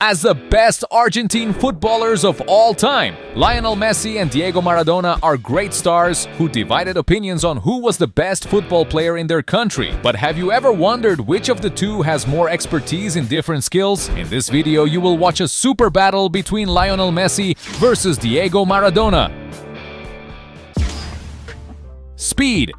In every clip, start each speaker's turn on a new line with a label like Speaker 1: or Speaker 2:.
Speaker 1: As the best Argentine footballers of all time, Lionel Messi and Diego Maradona are great stars who divided opinions on who was the best football player in their country. But have you ever wondered which of the two has more expertise in different skills? In this video, you will watch a super battle between Lionel Messi versus Diego Maradona. Speed.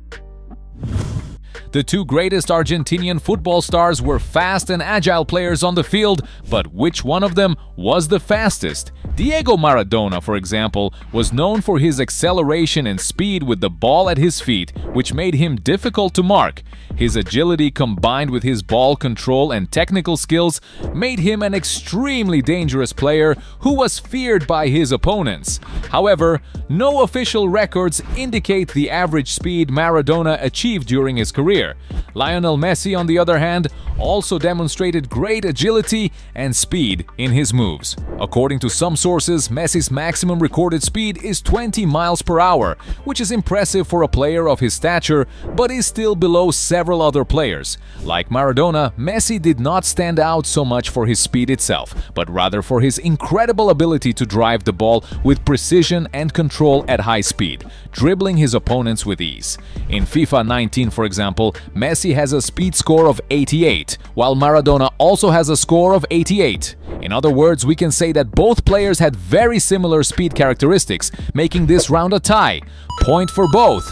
Speaker 1: The two greatest Argentinian football stars were fast and agile players on the field, but which one of them was the fastest? Diego Maradona, for example, was known for his acceleration and speed with the ball at his feet, which made him difficult to mark. His agility combined with his ball control and technical skills made him an extremely dangerous player who was feared by his opponents. However, no official records indicate the average speed Maradona achieved during his career. Lionel Messi, on the other hand, also demonstrated great agility and speed in his moves. According to some sources, Messi's maximum recorded speed is 20 miles per hour, which is impressive for a player of his stature, but is still below several other players. Like Maradona, Messi did not stand out so much for his speed itself, but rather for his incredible ability to drive the ball with precision and control at high speed, dribbling his opponents with ease. In FIFA 19, for example, Messi has a speed score of 88, while Maradona also has a score of 88. In other words, we can say that both players had very similar speed characteristics, making this round a tie. Point for both.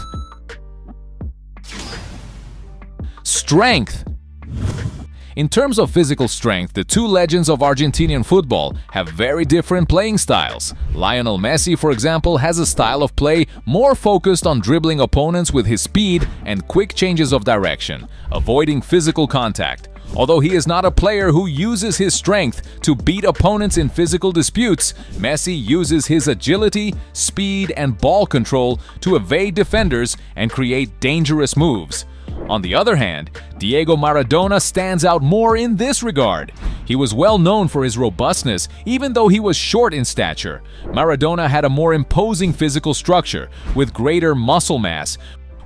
Speaker 1: Strength. In terms of physical strength, the two legends of Argentinian football have very different playing styles. Lionel Messi, for example, has a style of play more focused on dribbling opponents with his speed and quick changes of direction, avoiding physical contact. Although he is not a player who uses his strength to beat opponents in physical disputes, Messi uses his agility, speed, and ball control to evade defenders and create dangerous moves. On the other hand, Diego Maradona stands out more in this regard. He was well known for his robustness, even though he was short in stature. Maradona had a more imposing physical structure, with greater muscle mass,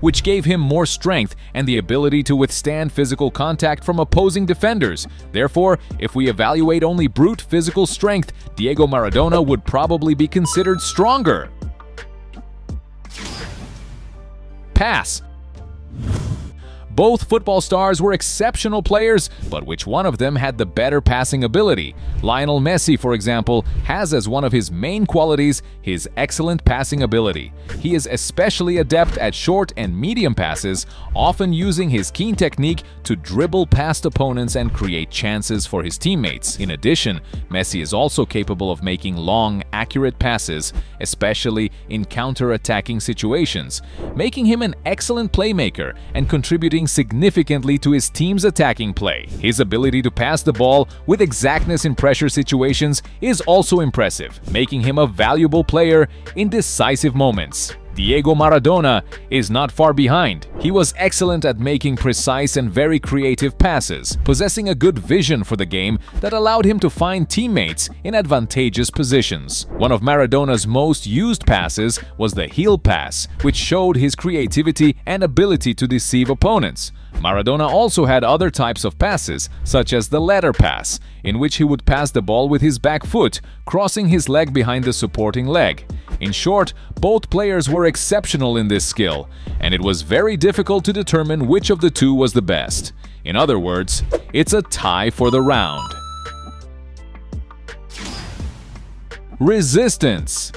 Speaker 1: which gave him more strength and the ability to withstand physical contact from opposing defenders. Therefore, if we evaluate only brute physical strength, Diego Maradona would probably be considered stronger. Pass. Both football stars were exceptional players, but which one of them had the better passing ability? Lionel Messi, for example, has as one of his main qualities his excellent passing ability. He is especially adept at short and medium passes, often using his keen technique to dribble past opponents and create chances for his teammates. In addition, Messi is also capable of making long, accurate passes, especially in counter-attacking situations, making him an excellent playmaker and contributing significantly to his team's attacking play. His ability to pass the ball with exactness in pressure situations is also impressive, making him a valuable player in decisive moments. Diego Maradona is not far behind. He was excellent at making precise and very creative passes, possessing a good vision for the game that allowed him to find teammates in advantageous positions. One of Maradona's most used passes was the heel pass, which showed his creativity and ability to deceive opponents. Maradona also had other types of passes, such as the ladder pass, in which he would pass the ball with his back foot, crossing his leg behind the supporting leg. In short, both players were exceptional in this skill, and it was very difficult to determine which of the two was the best. In other words, it's a tie for the round. Resistance.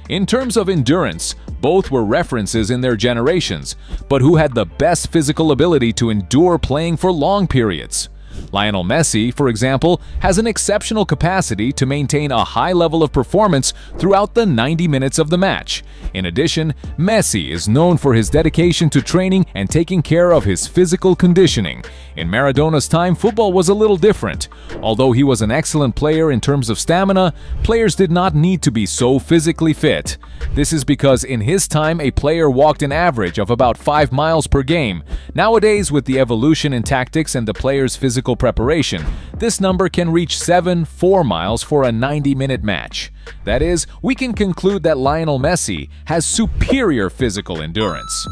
Speaker 1: In terms of endurance, both were references in their generations, but who had the best physical ability to endure playing for long periods? Lionel Messi, for example, has an exceptional capacity to maintain a high level of performance throughout the 90 minutes of the match. In addition, Messi is known for his dedication to training and taking care of his physical conditioning. In Maradona's time, football was a little different. Although he was an excellent player in terms of stamina, players did not need to be so physically fit. This is because in his time, a player walked an average of about 5 miles per game. Nowadays, with the evolution in tactics and the player's physical preparation, this number can reach 4 miles for a 90-minute match. That is, we can conclude that Lionel Messi has superior physical endurance.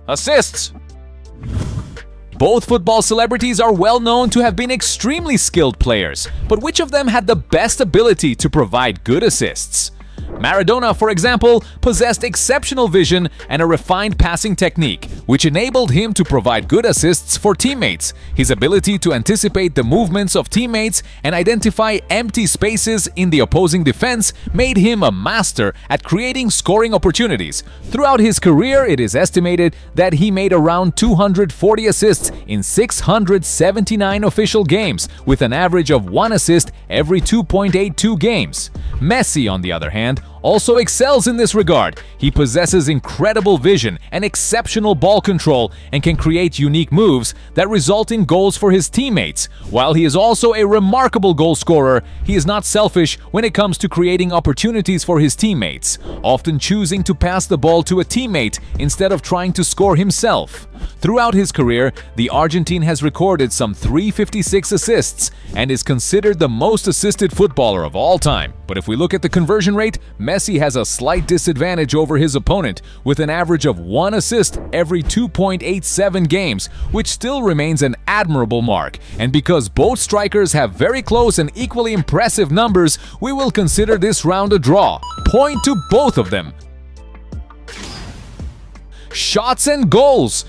Speaker 1: Assists. Both football celebrities are well known to have been extremely skilled players, but which of them had the best ability to provide good assists? Maradona, for example, possessed exceptional vision and a refined passing technique, which enabled him to provide good assists for teammates. His ability to anticipate the movements of teammates and identify empty spaces in the opposing defense made him a master at creating scoring opportunities. Throughout his career, it is estimated that he made around 240 assists in 679 official games, with an average of 1 assist every 2.82 games. Messi, on the other hand, also excels in this regard. He possesses incredible vision and exceptional ball control and can create unique moves that result in goals for his teammates. While he is also a remarkable goal scorer, he is not selfish when it comes to creating opportunities for his teammates, often choosing to pass the ball to a teammate instead of trying to score himself. Throughout his career, the Argentine has recorded some 356 assists and is considered the most assisted footballer of all time. But if we look at the conversion rate, Messi has a slight disadvantage over his opponent, with an average of 1 assist every 2.87 games, which still remains an admirable mark. And because both strikers have very close and equally impressive numbers, we will consider this round a draw. Point to both of them. Shots and goals.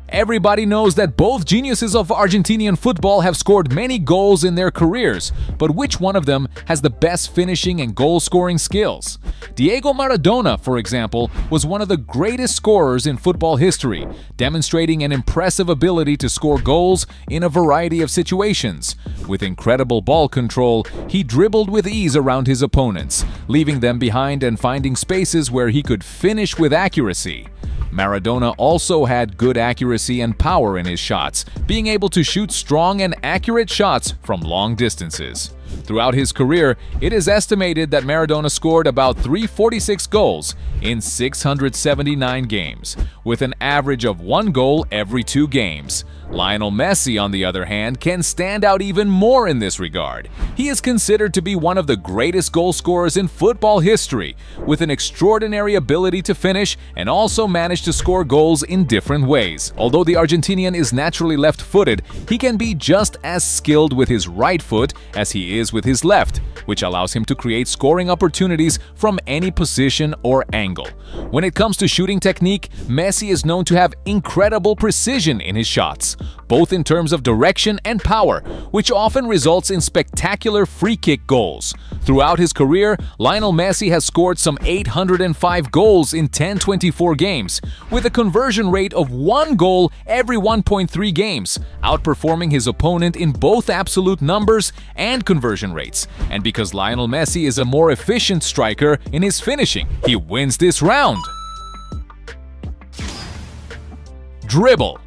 Speaker 1: Everybody knows that both geniuses of Argentinian football have scored many goals in their careers, but which one of them has the best finishing and goal-scoring skills? Diego Maradona, for example, was one of the greatest scorers in football history, demonstrating an impressive ability to score goals in a variety of situations. With incredible ball control, he dribbled with ease around his opponents, leaving them behind and finding spaces where he could finish with accuracy. Maradona also had good accuracy and power in his shots, being able to shoot strong and accurate shots from long distances. Throughout his career, it is estimated that Maradona scored about 346 goals in 679 games, with an average of 1 goal every 2 games. Lionel Messi, on the other hand, can stand out even more in this regard. He is considered to be one of the greatest goal scorers in football history, with an extraordinary ability to finish and also manage to score goals in different ways. Although the Argentinian is naturally left-footed, he can be just as skilled with his right foot as he is with his left, which allows him to create scoring opportunities from any position or angle. When it comes to shooting technique, Messi is known to have incredible precision in his shots, both in terms of direction and power, which often results in spectacular free-kick goals. Throughout his career, Lionel Messi has scored some 805 goals in 1024 games, with a conversion rate of 1 goal every 1.3 games, outperforming his opponent in both absolute numbers and conversion rates. And because Lionel Messi is a more efficient striker in his finishing, he wins this round. Dribble.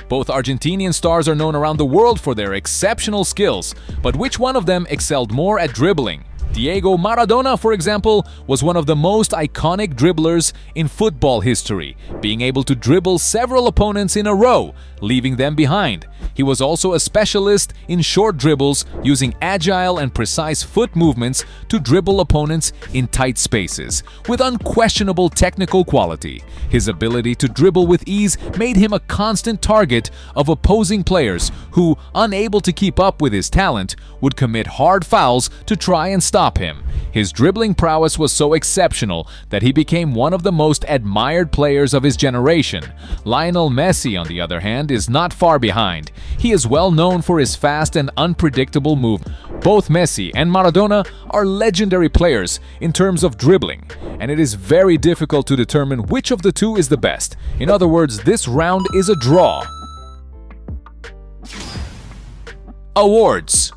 Speaker 1: Both Argentinian stars are known around the world for their exceptional skills, but which one of them excelled more at dribbling? Diego Maradona, for example, was one of the most iconic dribblers in football history, being able to dribble several opponents in a row, leaving them behind. He was also a specialist in short dribbles, using agile and precise foot movements to dribble opponents in tight spaces, with unquestionable technical quality. His ability to dribble with ease made him a constant target of opposing players who, unable to keep up with his talent, would commit hard fouls to try and stop him. His dribbling prowess was so exceptional that he became one of the most admired players of his generation. Lionel Messi, on the other hand, is not far behind. He is well known for his fast and unpredictable movement. Both Messi and Maradona are legendary players in terms of dribbling, and it is very difficult to determine which of the two is the best. In other words, this round is a draw. Awards.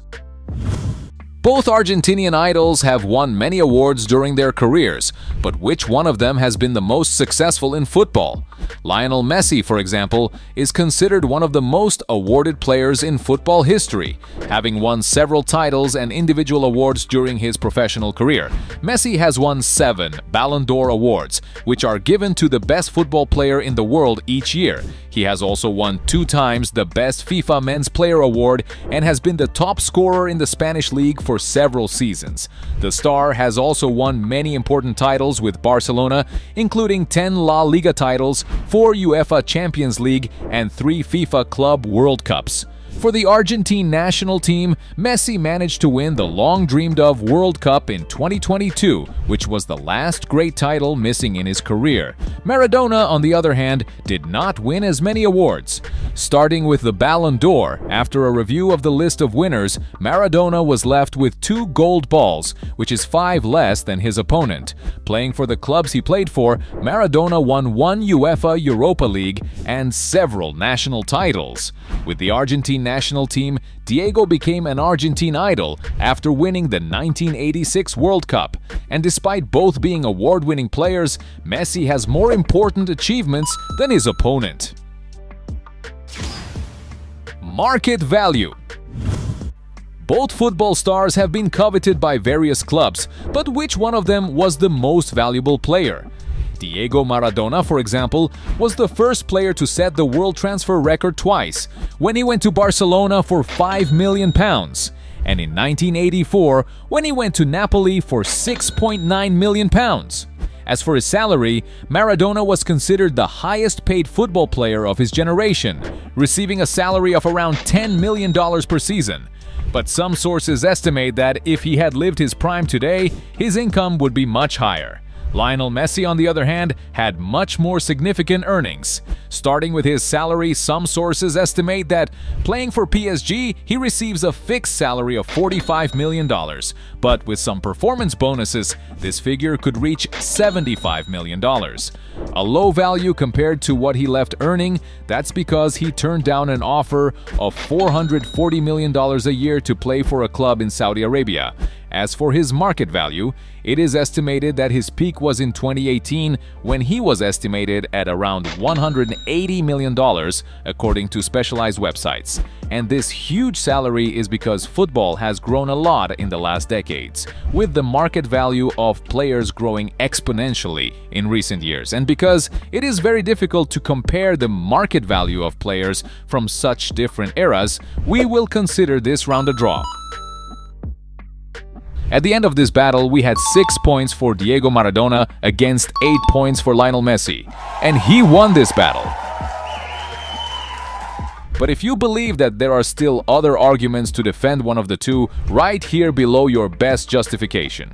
Speaker 1: Both Argentinian idols have won many awards during their careers, but which one of them has been the most successful in football? Lionel Messi, for example, is considered one of the most awarded players in football history, having won several titles and individual awards during his professional career. Messi has won 7 Ballon d'Or awards, which are given to the best football player in the world each year. He has also won 2 times the Best FIFA Men's Player Award and has been the top scorer in the Spanish League for for several seasons. The star has also won many important titles with Barcelona, including 10 La Liga titles, 4 UEFA Champions League, and 3 FIFA Club World Cups. For the Argentine national team, Messi managed to win the long-dreamed-of World Cup in 2022, which was the last great title missing in his career. Maradona, on the other hand, did not win as many awards. Starting with the Ballon d'Or, after a review of the list of winners, Maradona was left with 2 gold balls, which is 5 less than his opponent. Playing for the clubs he played for, Maradona won 1 UEFA Europa League and several national titles. With the Argentine national team, Diego became an Argentine idol after winning the 1986 World Cup. And despite both being award-winning players, Messi has more important achievements than his opponent. Market value. Both football stars have been coveted by various clubs, but which one of them was the most valuable player? Diego Maradona, for example, was the first player to set the world transfer record twice, when he went to Barcelona for £5 million, and in 1984 when he went to Napoli for £6.9 million. As for his salary, Maradona was considered the highest-paid football player of his generation, receiving a salary of around $10 million per season. But some sources estimate that if he had lived his prime today, his income would be much higher. Lionel Messi, on the other hand, had much more significant earnings. Starting with his salary, some sources estimate that playing for PSG, he receives a fixed salary of $45 million. But with some performance bonuses, this figure could reach $75 million. A low value compared to what he left earning. That's because he turned down an offer of $440 million a year to play for a club in Saudi Arabia. As for his market value, it is estimated that his peak was in 2018 when he was estimated at around $180 million, according to specialized websites. And this huge salary is because football has grown a lot in the last decades, with the market value of players growing exponentially in recent years, and because it is very difficult to compare the market value of players from such different eras, we will consider this round a draw. At the end of this battle, we had 6 points for Diego Maradona against 8 points for Lionel Messi. And he won this battle. But if you believe that there are still other arguments to defend one of the two, write here below your best justification.